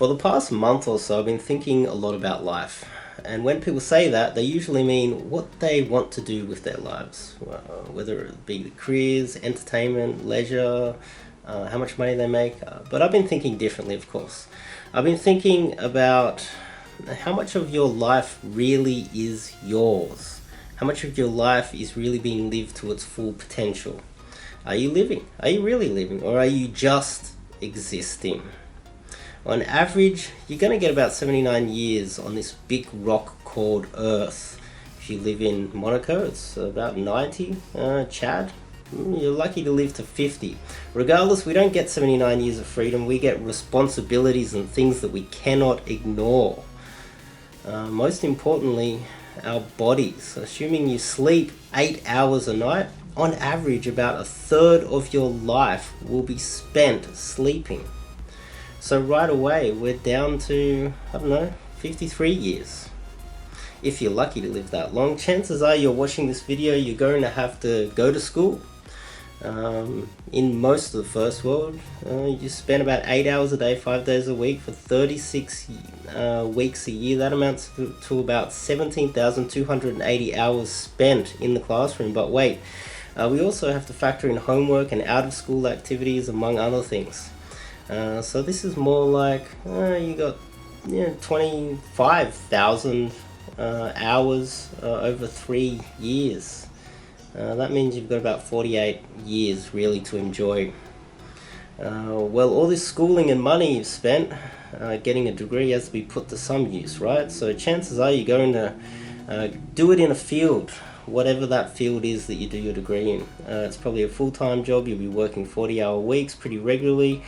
For the past month or so, I've been thinking a lot about life. And when people say that, they usually mean what they want to do with their lives, whether it be careers, entertainment, leisure, how much money they make. But I've been thinking differently, of course. I've been thinking about how much of your life really is yours. How much of your life is really being lived to its full potential. Are you living? Are you really living? Or are you just existing? On average, you're going to get about 79 years on this big rock called Earth. If you live in Monaco, it's about 90. Chad, you're lucky to live to 50. Regardless, we don't get 79 years of freedom. We get responsibilities and things that we cannot ignore. Most importantly, our bodies. Assuming you sleep 8 hours a night, on average, about a third of your life will be spent sleeping. So right away, we're down to, 53 years. If you're lucky to live that long, chances are you're watching this video, you're going to have to go to school. In most of the first world, you spend about 8 hours a day, 5 days a week for 36 weeks a year. That amounts to about 17,280 hours spent in the classroom. But wait, we also have to factor in homework and out-of-school activities, among other things. So this is more like you got 25,000 hours over 3 years. That means you've got about 48 years really to enjoy. Well, all this schooling and money you've spent getting a degree has to be put to some use, right? So chances are you're going to do it in a field, whatever that field is that you do your degree in. It's probably a full-time job. You'll be working 40-hour weeks pretty regularly.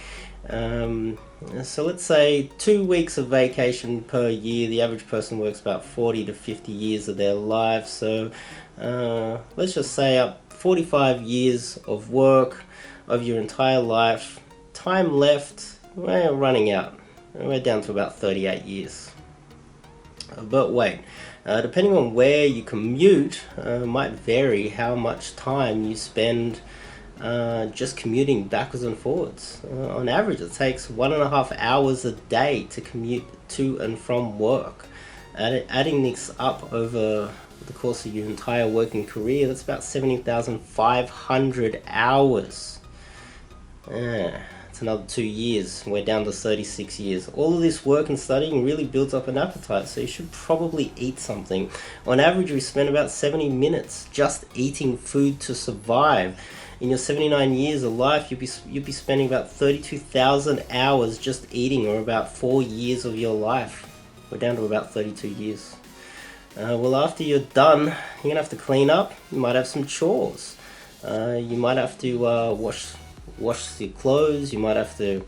So let's say 2 weeks of vacation per year. The average person works about 40 to 50 years of their life. So let's just say up 45 years of work of your entire life. Time left, we're running out. We're down to about 38 years. But wait, depending on where you commute, might vary how much time you spend just commuting backwards and forwards. On average, it takes 1.5 hours a day to commute to and from work. Adding this up over the course of your entire working career, that's about 70,500 hours. It's another 2 years. We're down to 36 years. All of this work and studying really builds up an appetite, so you should probably eat something. On average, we spend about 70 minutes just eating food to survive. In your 79 years of life, you'll be spending about 32,000 hours just eating, or about 4 years of your life. We're down to about 32 years. Well, after you're done, you're gonna have to clean up. You might have some chores. You might have to wash your clothes. You might have to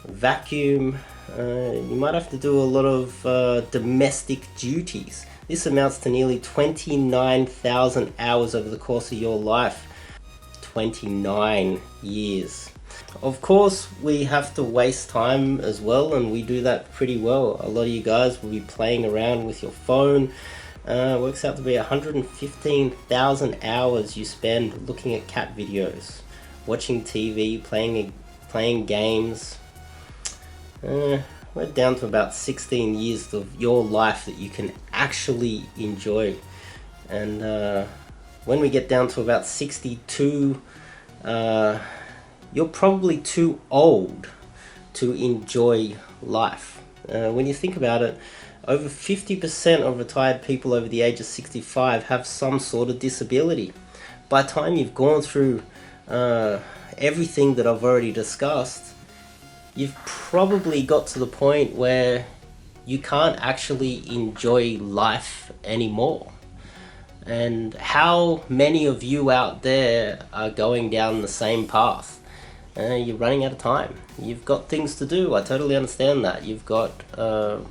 vacuum. You might have to do a lot of domestic duties. This amounts to nearly 29,000 hours over the course of your life. 29 years. Of course, we have to waste time as well, and we do that pretty well. A lot of you guys will be playing around with your phone. Works out to be 115,000 hours you spend looking at cat videos, watching TV, playing games. We're down to about 16 years of your life that you can actually enjoy. And when we get down to about 62, you're probably too old to enjoy life. When you think about it, over 50% of retired people over the age of 65 have some sort of disability. By the time you've gone through everything that I've already discussed, you've probably got to the point where you can't actually enjoy life anymore. And how many of you out there are going down the same path? You're running out of time. You've got things to do. I totally understand that. You've got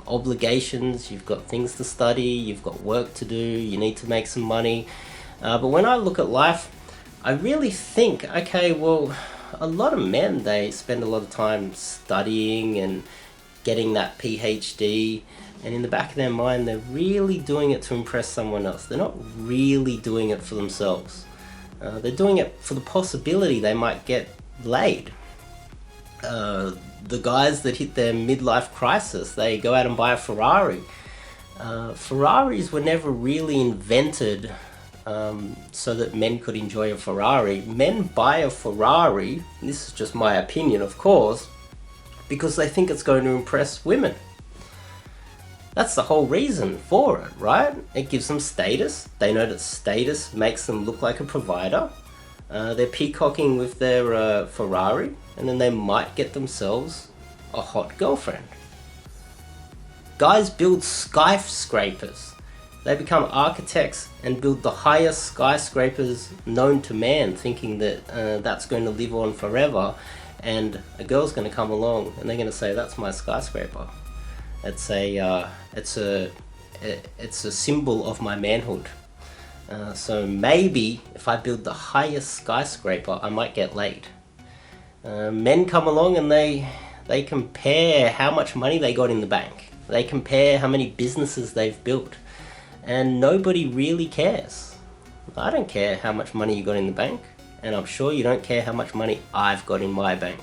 obligations, you've got things to study, you've got work to do, you need to make some money. But when I look at life, I really think, okay, well, a lot of men, they spend a lot of time studying and getting that PhD, and in the back of their mind, they're really doing it to impress someone else. They're not really doing it for themselves. They're doing it for the possibility they might get laid. the guys that hit their midlife crisis, they go out and buy a Ferrari. Ferraris were never really invented so that men could enjoy a Ferrari. Men buy a Ferrari, this is just my opinion of course, because they think it's going to impress women. That's the whole reason for it, right? It gives them status. They know that status makes them look like a provider. They're peacocking with their Ferrari, and then they might get themselves a hot girlfriend. Guys build skyscrapers. They become architects and build the highest skyscrapers known to man, thinking that that's going to live on forever, and a girl's going to come along and they're going to say, that's my skyscraper. It's a symbol of my manhood. So maybe if I build the highest skyscraper, I might get laid. Men come along and they compare how much money they got in the bank. They compare how many businesses they've built. And nobody really cares. I don't care how much money you got in the bank, and I'm sure you don't care how much money I've got in my bank.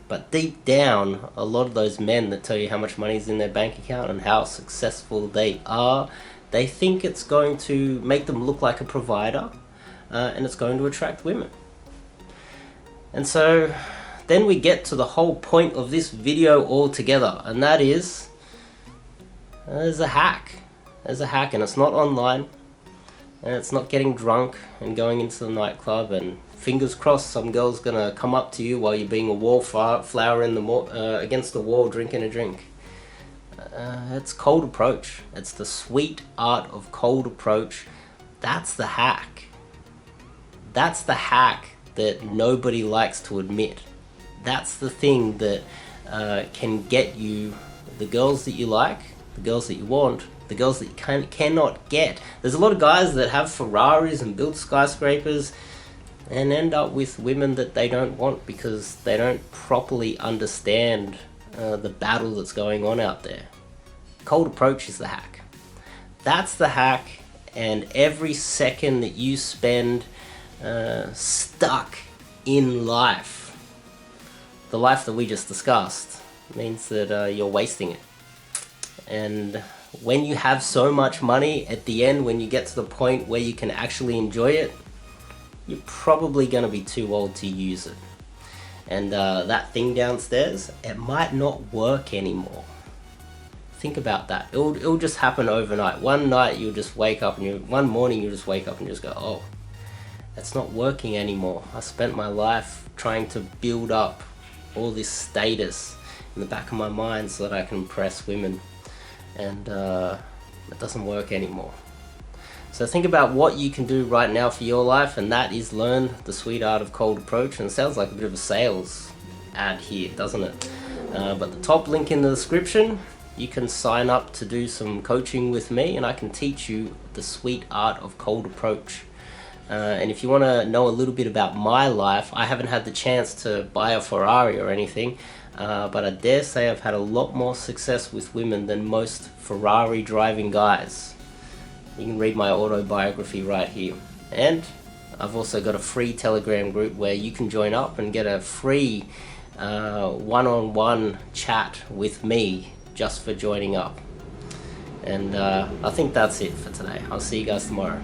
But deep down, a lot of those men that tell you how much money is in their bank account and how successful they are, they think it's going to make them look like a provider, and it's going to attract women. And so then we get to the whole point of this video altogether, and that is, there's a hack. There's a hack, and it's not online, and it's not getting drunk and going into the nightclub, and fingers crossed some girl's gonna come up to you while you're being a wallflower in the against the wall drinking a drink. It's cold approach. It's the sweet art of cold approach. That's the hack. That's the hack that nobody likes to admit. That's the thing that can get you the girls that you like, the girls that you want, the girls that you cannot get. There's a lot of guys that have Ferraris and build skyscrapers and end up with women that they don't want because they don't properly understand the battle that's going on out there. Cold approach is the hack. That's the hack, and every second that you spend stuck in life, the life that we just discussed, means that you're wasting it. And when you have so much money, at the end, when you get to the point where you can actually enjoy it, you're probably going to be too old to use it. And that thing downstairs, it might not work anymore. Think about that. It'll just happen overnight. One night you'll just wake up, and one morning you'll just wake up and just go, oh, it's not working anymore. I spent my life trying to build up all this status in the back of my mind so that I can impress women. And it doesn't work anymore. So think about what you can do right now for your life, and that is learn the sweet art of cold approach. And it sounds like a bit of a sales ad here, doesn't it? But the top link in the description, you can sign up to do some coaching with me, and I can teach you the sweet art of cold approach. And if you want to know a little bit about my life, I haven't had the chance to buy a Ferrari or anything, but I dare say I've had a lot more success with women than most Ferrari driving guys. You can read my autobiography right here. And I've also got a free Telegram group where you can join up and get a free one-on-one chat with me just for joining up. And I think that's it for today. I'll see you guys tomorrow.